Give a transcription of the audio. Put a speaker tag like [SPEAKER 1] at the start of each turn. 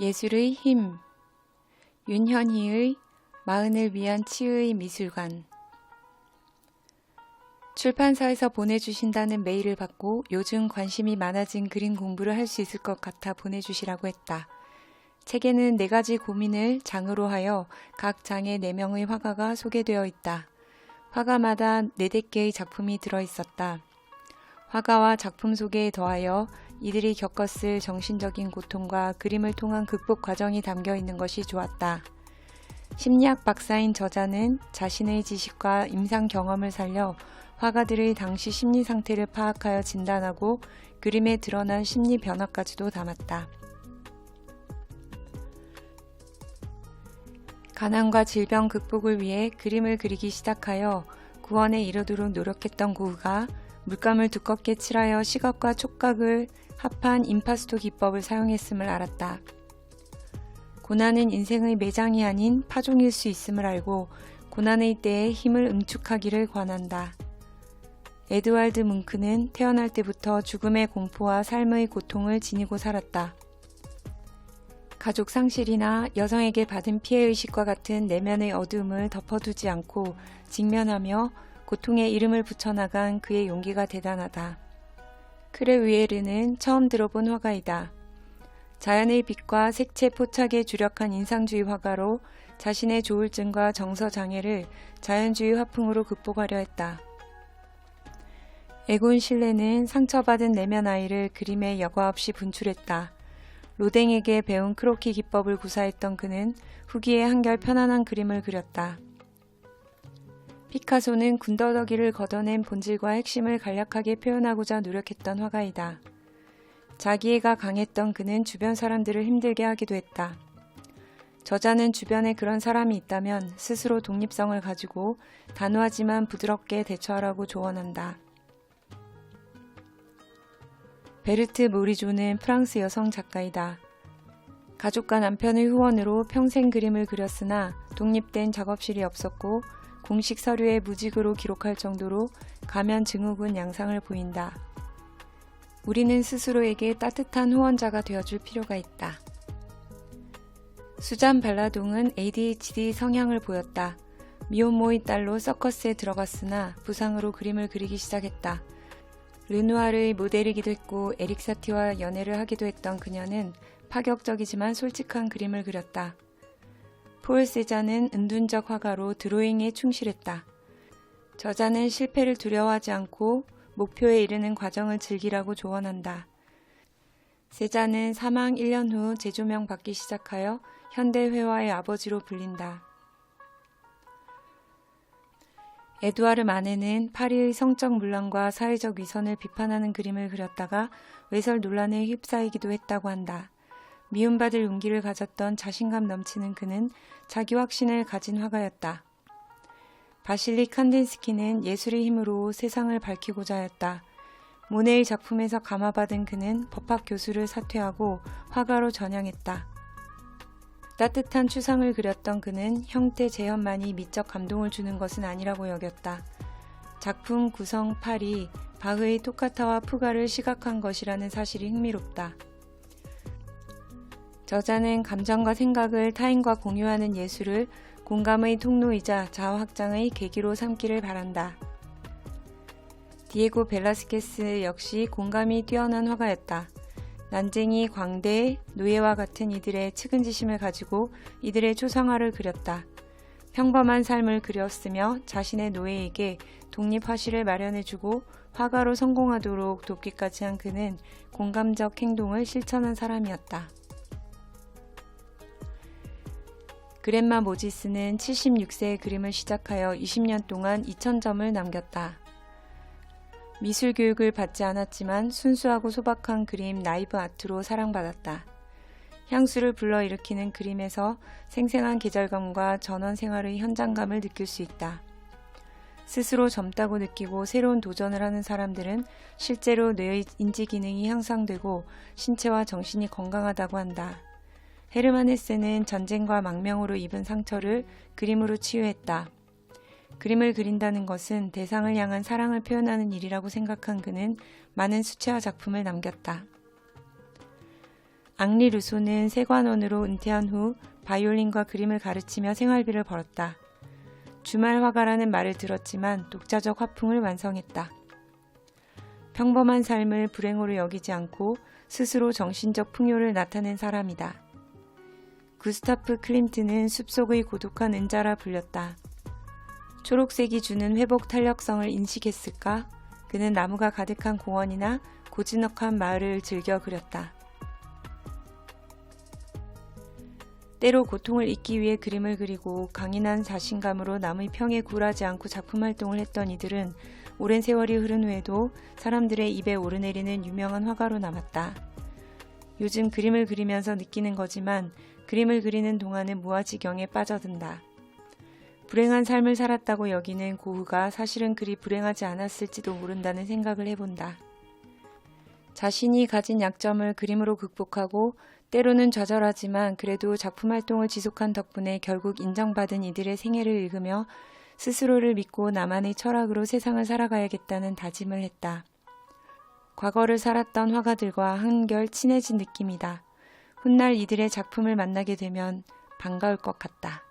[SPEAKER 1] 예술의 힘. 윤현희의 마흔을 위한 치유의 미술관. 출판사에서 보내주신다는 메일을 받고 요즘 관심이 많아진 그림 공부를 할 수 있을 것 같아 보내주시라고 했다. 책에는 4가지 고민을 장으로 하여 각 장에 4명의 화가가 소개되어 있다. 화가마다 4-4개의 작품이 들어있었다. 화가와 작품 소개에 더하여 이들이 겪었을 정신적인 고통과 그림을 통한 극복 과정이 담겨 있는 것이 좋았다. 심리학 박사인 저자는 자신의 지식과 임상 경험을 살려 화가들의 당시 심리 상태를 파악하여 진단하고 그림에 드러난 심리 변화까지도 담았다. 가난과 질병 극복을 위해 그림을 그리기 시작하여 구원에 이르도록 노력했던 고흐가 물감을 두껍게 칠하여 시각과 촉각을 합한 임파스토 기법을 사용했음을 알았다. 고난은 인생의 매장이 아닌 파종일 수 있음을 알고 고난의 때에 힘을 응축하기를 권한다. 에드왈드 뭉크는 태어날 때부터 죽음의 공포와 삶의 고통을 지니고 살았다. 가족 상실이나 여성에게 받은 피해의식과 같은 내면의 어두움을 덮어두지 않고 직면하며 고통에 이름을 붙여나간 그의 용기가 대단하다. 크레위에르는 처음 들어본 화가이다. 자연의 빛과 색채 포착에 주력한 인상주의 화가로 자신의 조울증과 정서장애를 자연주의 화풍으로 극복하려 했다. 에곤 실레는 상처받은 내면 아이를 그림에 여과 없이 분출했다. 로댕에게 배운 크로키 기법을 구사했던 그는 후기에 한결 편안한 그림을 그렸다. 피카소는 군더더기를 걷어낸 본질과 핵심을 간략하게 표현하고자 노력했던 화가이다. 자기애가 강했던 그는 주변 사람들을 힘들게 하기도 했다. 저자는 주변에 그런 사람이 있다면 스스로 독립성을 가지고 단호하지만 부드럽게 대처하라고 조언한다. 베르트 모리조는 프랑스 여성 작가이다. 가족과 남편의 후원으로 평생 그림을 그렸으나 독립된 작업실이 없었고 공식 서류에 무직으로 기록할 정도로 가면 증후군 양상을 보인다. 우리는 스스로에게 따뜻한 후원자가 되어줄 필요가 있다. 수잔 발라동은 ADHD 성향을 보였다. 미혼모의 딸로 서커스에 들어갔으나 부상으로 그림을 그리기 시작했다. 르누아르의 모델이기도 했고 에릭 사티와 연애를 하기도 했던 그녀는 파격적이지만 솔직한 그림을 그렸다. 폴 세잔은 은둔적 화가로 드로잉에 충실했다. 저자는 실패를 두려워하지 않고 목표에 이르는 과정을 즐기라고 조언한다. 세잔은 사망 1년 후 재조명 받기 시작하여 현대 회화의 아버지로 불린다. 에두아르 마네는 파리의 성적 문란과 사회적 위선을 비판하는 그림을 그렸다가 외설 논란에 휩싸이기도 했다고 한다. 미움받을 용기를 가졌던 자신감 넘치는 그는 자기 확신을 가진 화가였다. 바실리 칸딘스키는 예술의 힘으로 세상을 밝히고자 하였다. 모네의 작품에서 감화받은 그는 법학 교수를 사퇴하고 화가로 전향했다. 따뜻한 추상을 그렸던 그는 형태 재현만이 미적 감동을 주는 것은 아니라고 여겼다. 작품 구성 8이 바흐의 토카타와 푸가를 시각한 것이라는 사실이 흥미롭다. 저자는 감정과 생각을 타인과 공유하는 예술을 공감의 통로이자 자아 확장의 계기로 삼기를 바란다. 디에고 벨라스케스 역시 공감이 뛰어난 화가였다. 난쟁이, 광대, 노예와 같은 이들의 측은지심을 가지고 이들의 초상화를 그렸다. 평범한 삶을 그렸으며 자신의 노예에게 독립화실을 마련해주고 화가로 성공하도록 돕기까지 한 그는 공감적 행동을 실천한 사람이었다. 그랜마 모지스는 76세에 그림을 시작하여 20년 동안 2000점을 남겼다. 미술 교육을 받지 않았지만 순수하고 소박한 그림 나이브 아트로 사랑받았다. 향수를 불러일으키는 그림에서 생생한 계절감과 전원 생활의 현장감을 느낄 수 있다. 스스로 젊다고 느끼고 새로운 도전을 하는 사람들은 실제로 뇌의 인지 기능이 향상되고 신체와 정신이 건강하다고 한다. 헤르만 헤세는 전쟁과 망명으로 입은 상처를 그림으로 치유했다. 그림을 그린다는 것은 대상을 향한 사랑을 표현하는 일이라고 생각한 그는 많은 수채화 작품을 남겼다. 앙리 루소는 세관원으로 은퇴한 후 바이올린과 그림을 가르치며 생활비를 벌었다. 주말 화가라는 말을 들었지만 독자적 화풍을 완성했다. 평범한 삶을 불행으로 여기지 않고 스스로 정신적 풍요를 나타낸 사람이다. 구스타프 클림트는 숲속의 고독한 은자라 불렸다. 초록색이 주는 회복 탄력성을 인식했을까? 그는 나무가 가득한 공원이나 고즈넉한 마을을 즐겨 그렸다. 때로 고통을 잊기 위해 그림을 그리고 강인한 자신감으로 남의 평에 굴하지 않고 작품 활동을 했던 이들은 오랜 세월이 흐른 후에도 사람들의 입에 오르내리는 유명한 화가로 남았다. 요즘 그림을 그리면서 느끼는 거지만 그림을 그리는 동안은 무아지경에 빠져든다. 불행한 삶을 살았다고 여기는 고흐가 사실은 그리 불행하지 않았을지도 모른다는 생각을 해본다. 자신이 가진 약점을 그림으로 극복하고 때로는 좌절하지만 그래도 작품 활동을 지속한 덕분에 결국 인정받은 이들의 생애를 읽으며 스스로를 믿고 나만의 철학으로 세상을 살아가야겠다는 다짐을 했다. 과거를 살았던 화가들과 한결 친해진 느낌이다. 훗날 이들의 작품을 만나게 되면 반가울 것 같다.